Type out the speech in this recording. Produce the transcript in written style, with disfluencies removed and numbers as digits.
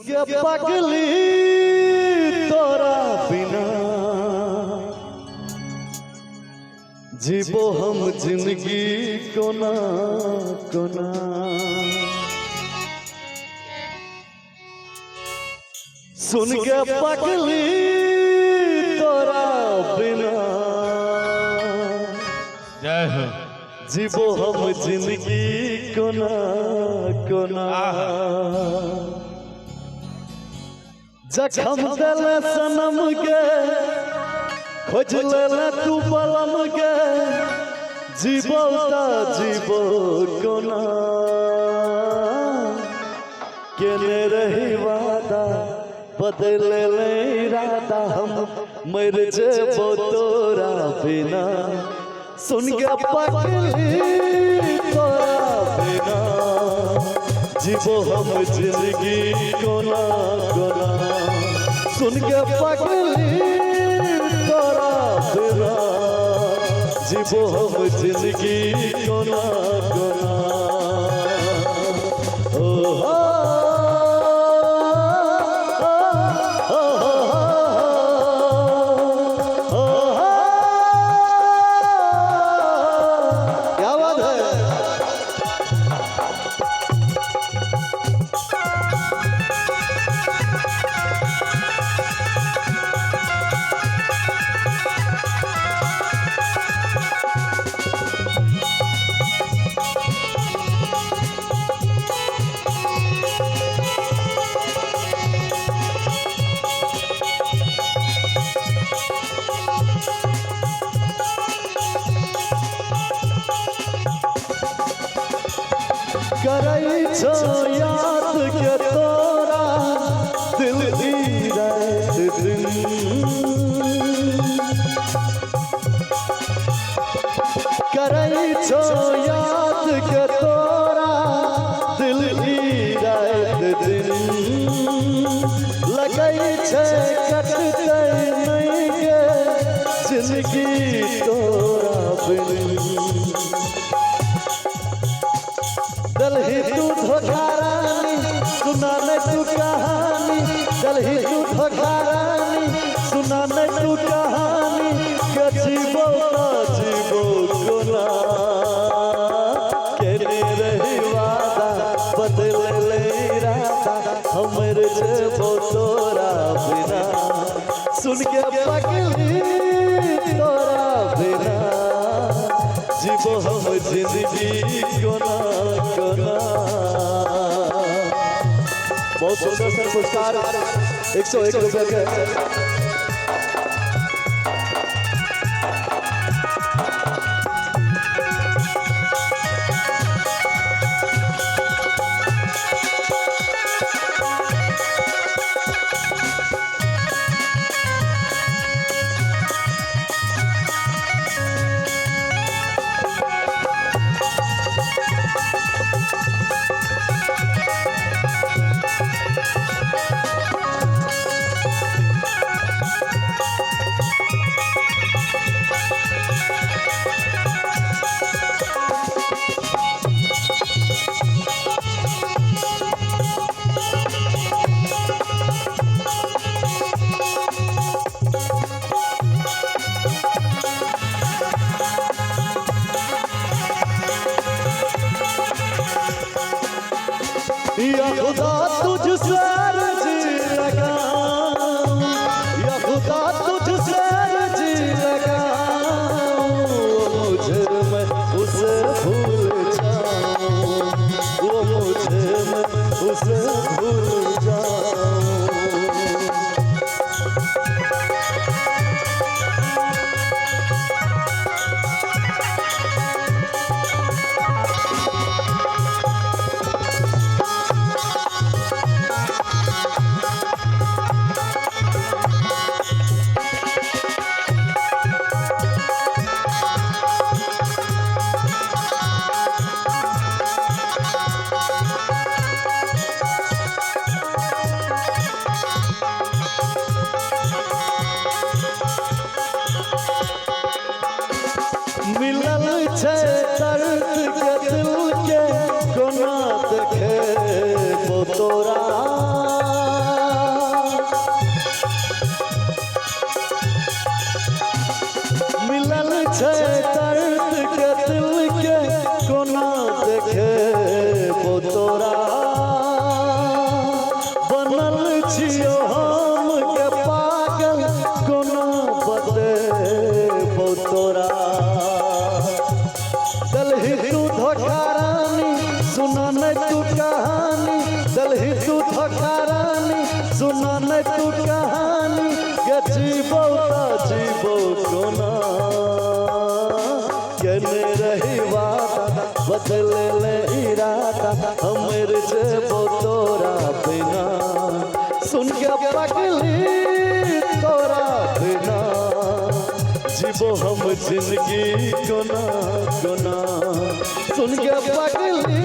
के पगली तोरा बिना जीवो हम जिंदगी कोना कोना। सुन के पगली तोरा बिना जय हो जीवो हम जिंदगी कोना कोना। जखम दिल सनम के खोज ले तू बलम के जीवो ता जीवो कोना। केने रही वादा बदल ले इरादा हम मर जेबो तोरा बिना। सुन के पगली तोरा बिना जीवो हम जिंदगी कोना कोना। सुन के पगली तोरा बिना जीवो हम जिंदगी कोना कोना। ओ करई छो याद के तोरा दिल की रात दिन। करई छो याद के तोरा दिल की रात दिन। लगई छे कटते नहीं के जिंदगी तोरा बिन। दलही तू धोखा रानी सुना न तू कहानी। दलही तू धोखा रानी सुना न तू कहानी। के जीवो का जीवो कोना। केने रही वादा बदल ले इरादा हमर जेबो तोरा बिना। सुन के पगली तोरा बिना जीवो हम जिंदगी कोना कोना। बहुत सुंदर सर पुरस्कार 101 रुपए के। या खुदा तुझसे अर्जी लगाऊं, या खुदा तुझसे अर्जी लगाऊं। मुझे मैं उसे भूल जाऊं, वो मुझे मैं उसे भूल जाऊं। मिलल छे दर्द के दिल के कोना देखे वो तोरा। छै दर्द के दिल के कोना देखे तोरा बनल छियो हम के पागल कोना बतेबो तोरा दलही तू धोखा रानी सुना नहीं तू कहानी दलही तू धोखा रानी सुना नहीं तू कहानी के जीवो कोना केने रही वादा बदले ले इरादा हमर जेबो तोरा बिना सुन के पगली तोरा बिना जीवो हम जिंदगी कोना कोना सुन के पगली